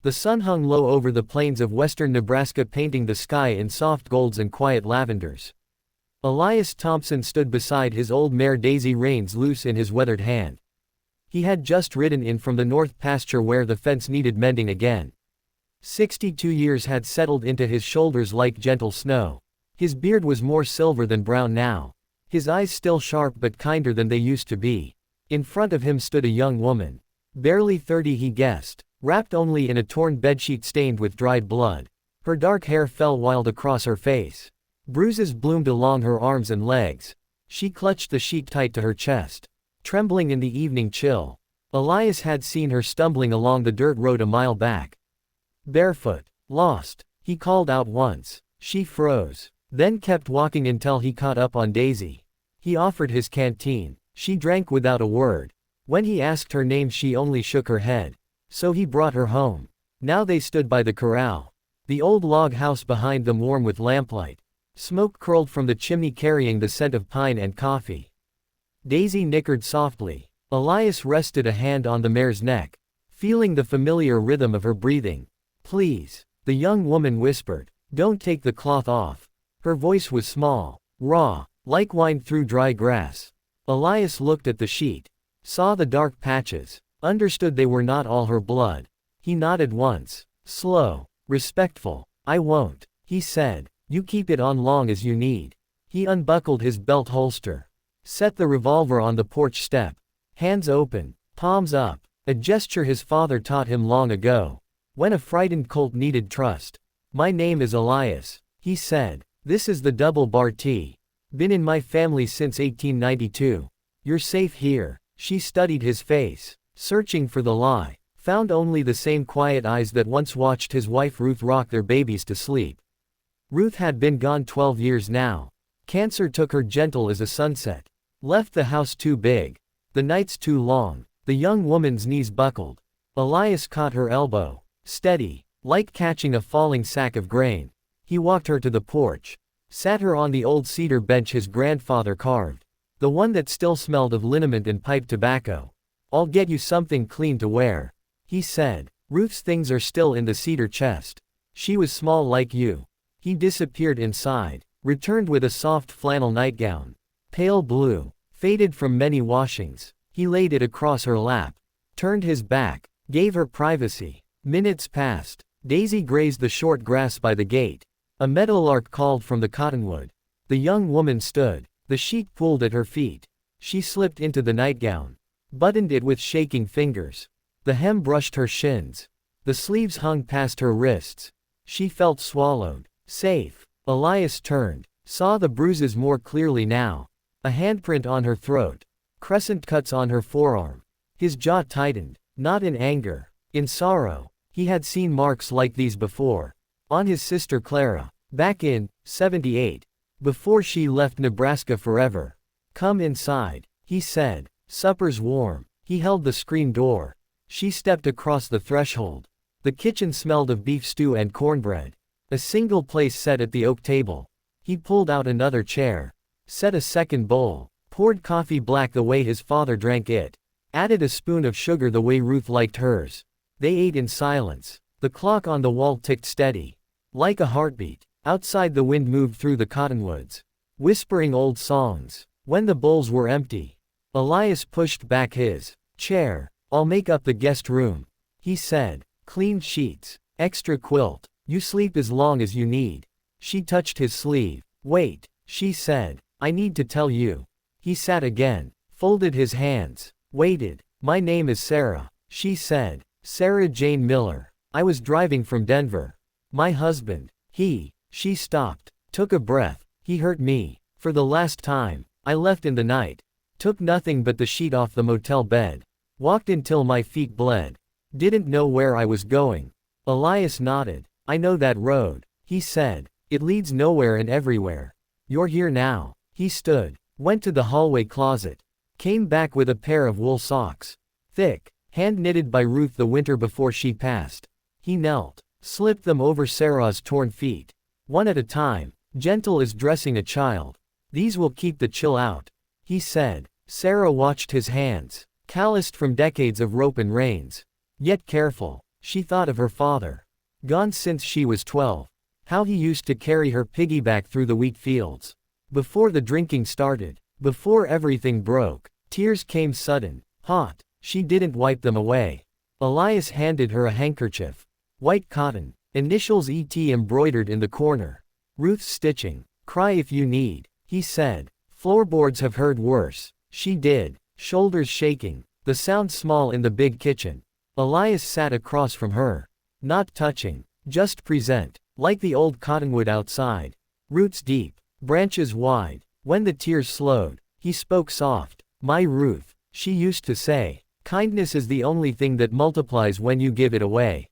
The sun hung low over the plains of western Nebraska, painting the sky in soft golds and quiet lavenders. Elias Thompson stood beside his old mare Daisy, reins loose in his weathered hand. He had just ridden in from the north pasture where the fence needed mending again. 62 years had settled into his shoulders like gentle snow. His beard was more silver than brown now. His eyes still sharp but kinder than they used to be. In front of him stood a young woman. Barely 30, he guessed, wrapped only in a torn bedsheet stained with dried blood. Her dark hair fell wild across her face. Bruises bloomed along her arms and legs. She clutched the sheet tight to her chest, trembling in the evening chill. Elias had seen her stumbling along the dirt road a mile back. Barefoot. Lost. He called out once. She froze, then kept walking until he caught up on Daisy. He offered his canteen. She drank without a word. When he asked her name, she only shook her head. So he brought her home. Now they stood by the corral. The old log house behind them warm with lamplight. Smoke curled from the chimney carrying the scent of pine and coffee. Daisy nickered softly. Elias rested a hand on the mare's neck, feeling the familiar rhythm of her breathing. "Please," the young woman whispered. "Don't take the cloth off." Her voice was small, raw, like wind through dry grass. Elias looked at the sheet, saw the dark patches, understood they were not all her blood. He nodded once, slow, respectful. "I won't," he said. "You keep it on long as you need." He unbuckled his belt holster, set the revolver on the porch step. Hands open, palms up, a gesture his father taught him long ago, when a frightened colt needed trust. "My name is Elias," he said. "This is the double bar T. Been in my family since 1892. You're safe here." She studied his face, searching for the lie, found only the same quiet eyes that once watched his wife Ruth rock their babies to sleep. Ruth had been gone 12 years now. Cancer took her gentle as a sunset. Left the house too big. The nights too long. The young woman's knees buckled. Elias caught her elbow. Steady, like catching a falling sack of grain. He walked her to the porch. Sat her on the old cedar bench his grandfather carved. The one that still smelled of liniment and pipe tobacco. "I'll get you something clean to wear," he said. "Ruth's things are still in the cedar chest. She was small like you." He disappeared inside, returned with a soft flannel nightgown. Pale blue, faded from many washings. He laid it across her lap, turned his back, gave her privacy. Minutes passed. Daisy grazed the short grass by the gate. A meadowlark called from the cottonwood. The young woman stood, the sheet pulled at her feet. She slipped into the nightgown, buttoned it with shaking fingers. The hem brushed her shins. The sleeves hung past her wrists. She felt swallowed. Safe. Elias turned, saw the bruises more clearly now. A handprint on her throat. Crescent cuts on her forearm. His jaw tightened, not in anger, in sorrow. He had seen marks like these before. On his sister Clara, back in '78, before she left Nebraska forever. "Come inside," he said. "Supper's warm." He held the screen door. She stepped across the threshold. The kitchen smelled of beef stew and cornbread. A single place set at the oak table. He pulled out another chair, set a second bowl, poured coffee black the way his father drank it, added a spoon of sugar the way Ruth liked hers. They ate in silence. The clock on the wall ticked steady, like a heartbeat. Outside the wind moved through the cottonwoods, whispering old songs. When the bowls were empty, Elias pushed back his chair. "I'll make up the guest room," he said. "Clean sheets, extra quilt. You sleep as long as you need." She touched his sleeve. "Wait," she said. "I need to tell you." He sat again, folded his hands, waited. "My name is Sarah," she said. "Sarah Jane Miller. I was driving from Denver. My husband, she stopped, took a breath. "He hurt me. For the last time. I left in the night. Took nothing but the sheet off the motel bed. Walked until my feet bled. Didn't know where I was going." Elias nodded. "I know that road," he said. "It leads nowhere and everywhere. You're here now." He stood, went to the hallway closet, came back with a pair of wool socks. Thick, hand-knitted by Ruth the winter before she passed. He knelt, slipped them over Sarah's torn feet. One at a time, gentle as dressing a child. "These will keep the chill out," he said. Sarah watched his hands, calloused from decades of rope and reins. Yet careful. She thought of her father. Gone since she was 12. How he used to carry her piggyback through the wheat fields. Before the drinking started. Before everything broke. Tears came sudden. Hot. She didn't wipe them away. Elias handed her a handkerchief. White cotton. Initials ET embroidered in the corner. Ruth's stitching. Cry if you need, he said. Floorboards have heard worse. She did. Shoulders shaking. The sound small in the big kitchen. Elias sat across from her. Not touching. Just present. Like the old cottonwood outside. Roots deep. Branches wide. When the tears slowed, he spoke soft. My Ruth, she used to say. Kindness is the only thing that multiplies when you give it away.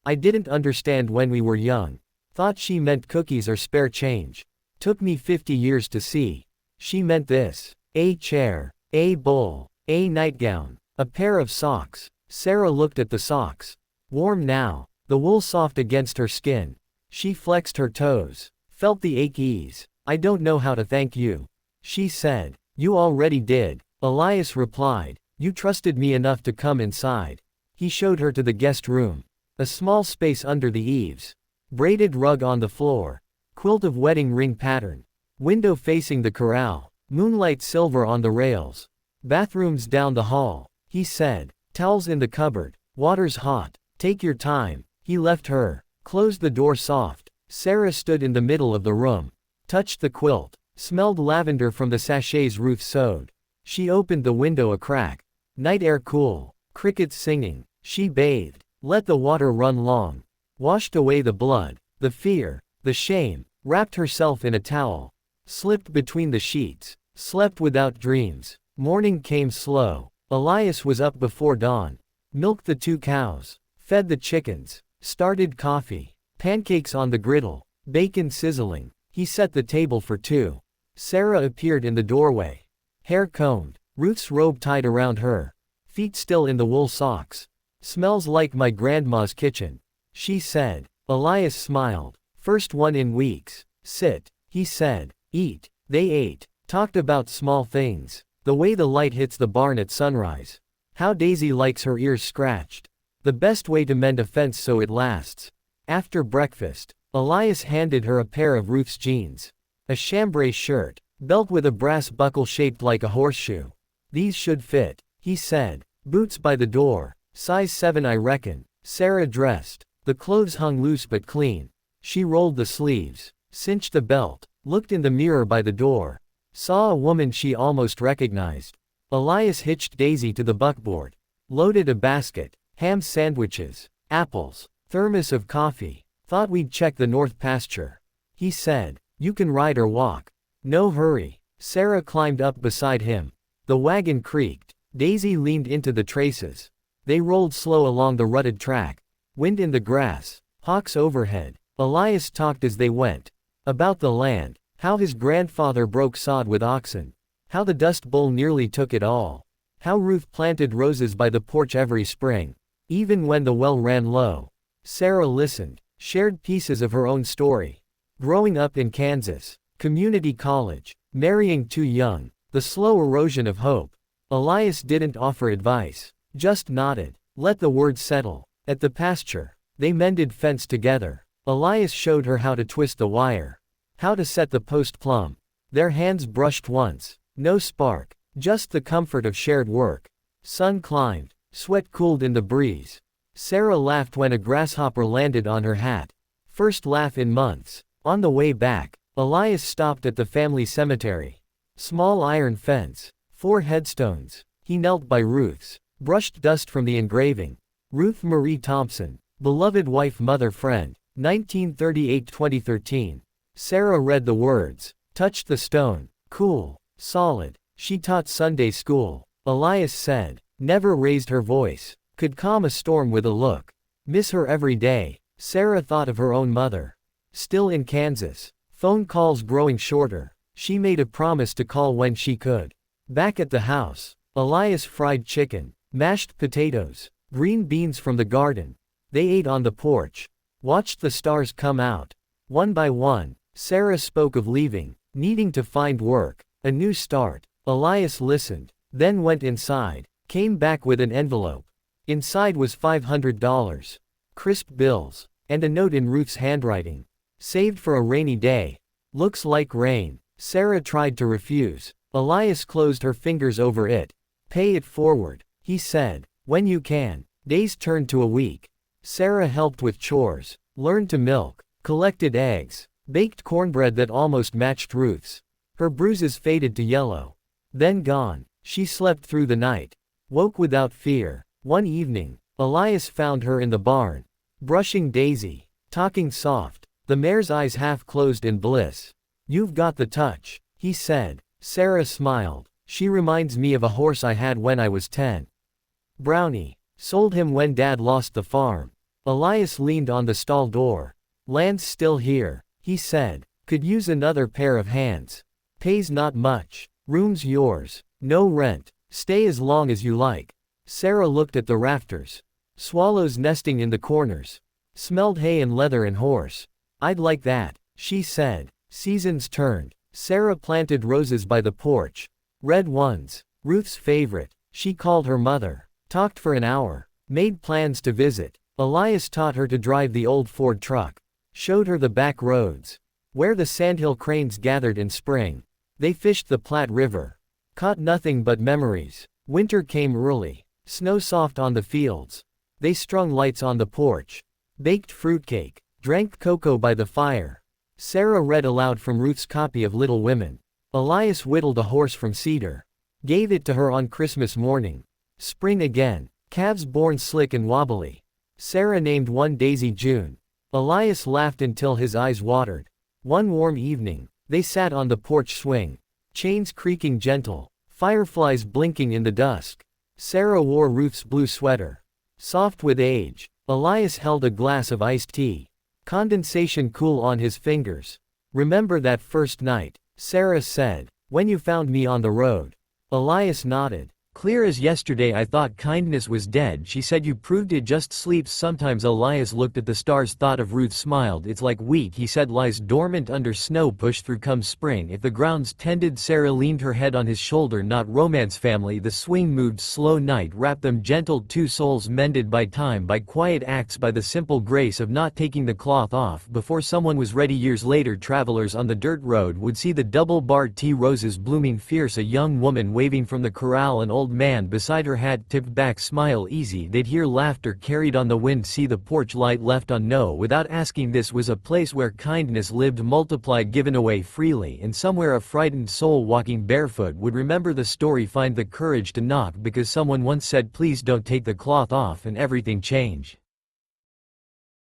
I didn't understand when we were young. Thought she meant cookies or spare change. Took me 50 years to see. She meant this. A chair. A bowl. A nightgown. A pair of socks. Sarah looked at the socks. Warm now. The wool soft against her skin. She flexed her toes. Felt the ache ease. I don't know how to thank you. She said. You already did. Elias replied. You trusted me enough to come inside. He showed her to the guest room. A small space under the eaves. Braided rug on the floor. Quilt of wedding ring pattern. Window facing the corral. Moonlight silver on the rails. Bathrooms down the hall. He said. Towels in the cupboard. Water's hot. Take your time. He left her. Closed the door soft. Sarah stood in the middle of the room. Touched the quilt. Smelled lavender from the sachets Ruth sewed. She opened the window a crack. Night air cool. Crickets singing. She bathed. Let the water run long. Washed away the blood. The fear. The shame. Wrapped herself in a towel. Slipped between the sheets. Slept without dreams. Morning came slow. Elias was up before dawn. Milked the 2 cows. Fed the chickens. Started coffee. Pancakes on the griddle. Bacon sizzling. He set the table for 2. Sarah appeared in the doorway. Hair combed. Ruth's robe tied around her. Feet still in the wool socks. Smells like my grandma's kitchen. She said. Elias smiled. First one in weeks. Sit. He said. Eat. They ate. Talked about small things. The way the light hits the barn at sunrise. How Daisy likes her ears scratched. The best way to mend a fence so it lasts. After breakfast, Elias handed her a pair of Ruth's jeans. A chambray shirt. Belt with a brass buckle shaped like a horseshoe. These should fit, he said. Boots by the door. Size 7 I reckon. Sarah dressed. The clothes hung loose but clean. She rolled the sleeves. Cinched the belt. Looked in the mirror by the door. Saw a woman she almost recognized. Elias hitched Daisy to the buckboard. Loaded a basket. Ham sandwiches. Apples. Thermos of coffee. Thought we'd check the north pasture. He said. You can ride or walk. No hurry. Sarah climbed up beside him. The wagon creaked. Daisy leaned into the traces. They rolled slow along the rutted track. Wind in the grass. Hawks overhead. Elias talked as they went. About the land. How his grandfather broke sod with oxen. How the dust bowl nearly took it all. How Ruth planted roses by the porch every spring. Even when the well ran low. Sarah listened. Shared pieces of her own story. Growing up in Kansas. Community college. Marrying too young. The slow erosion of hope. Elias didn't offer advice. Just nodded. Let the words settle. At the pasture. They mended fence together. Elias showed her how to twist the wire. How to set the post plumb. Their hands brushed once. No spark. Just the comfort of shared work. Sun climbed. Sweat cooled in the breeze. Sarah laughed when a grasshopper landed on her hat. First laugh in months. On the way back, Elias stopped at the family cemetery. Small iron fence. 4 headstones. He knelt by Ruth's. Brushed dust from the engraving. Ruth Marie Thompson. Beloved wife, mother, friend. 1938-2013. Sarah read the words. Touched the stone. Cool. Solid. She taught Sunday school. Elias said. Never raised her voice. Could calm a storm with a look. Miss her every day. Sarah thought of her own mother. Still in Kansas. Phone calls growing shorter. She made a promise to call when she could. Back at the house. Elias fried chicken. Mashed potatoes. Green beans from the garden. They ate on the porch. Watched the stars come out. One by one. Sarah spoke of leaving. Needing to find work. A new start. Elias listened. Then went inside. Came back with an envelope. Inside was $500. Crisp bills. And a note in Ruth's handwriting. Saved for a rainy day. Looks like rain. Sarah tried to refuse. Elias closed her fingers over it. Pay it forward, he said. When you can. Days turned to a week. Sarah helped with chores. Learned to milk. Collected eggs. Baked cornbread that almost matched Ruth's. Her bruises faded to yellow. Then gone. She slept through the night. Woke without fear. One evening, Elias found her in the barn. Brushing Daisy. Talking soft. The mare's eyes half closed in bliss. You've got the touch, he said. Sarah smiled. She reminds me of a horse I had when I was 10. Brownie. Sold him when Dad lost the farm. Elias leaned on the stall door. Land's still here, he said. Could use another pair of hands. Pays not much. Room's yours. No rent. Stay as long as you like. Sarah looked at the rafters. Swallows nesting in the corners. Smelled hay and leather and horse. I'd like that, she said. Seasons turned. Sarah planted roses by the porch. Red ones. Ruth's favorite. She called her mother. Talked for an hour. Made plans to visit. Elias taught her to drive the old Ford truck. Showed her the back roads. Where the sandhill cranes gathered in spring. They fished the Platte River. Caught nothing but memories. Winter came early. Snow soft on the fields. They strung lights on the porch. Baked fruitcake. Drank cocoa by the fire. Sarah read aloud from Ruth's copy of Little Women. Elias whittled a horse from cedar. Gave it to her on Christmas morning. Spring again. Calves born slick and wobbly. Sarah named one Daisy June. Elias laughed until his eyes watered. One warm evening, they sat on the porch swing. Chains creaking gentle. Fireflies blinking in the dusk. Sarah wore Ruth's blue sweater. Soft with age. Elias held a glass of iced tea. Condensation cool on his fingers. Remember that first night, Sarah said, when you found me on the road. Elias nodded. Clear as yesterday. I thought kindness was dead. She said you proved it just sleeps sometimes. Elias looked at the stars, thought of Ruth, smiled. It's like wheat, he said, lies dormant under snow, pushed through come spring if the ground's tended. Sarah leaned her head on his shoulder. Not romance, family. The swing moved, slow night wrapped them gentle, two souls mended by time, by quiet acts, by the simple grace of not taking the cloth off before someone was ready. Years later, travelers on the dirt road would see the double-barred tea roses blooming fierce, a young woman waving from the corral, an old man beside her, hat tipped back, smile easy. They'd hear laughter carried on the wind, see the porch light left on. No, without asking, this was a place where kindness lived, multiplied, given away freely, and somewhere a frightened soul walking barefoot would remember the story, find the courage to knock because someone once said please don't take the cloth off, and everything changed.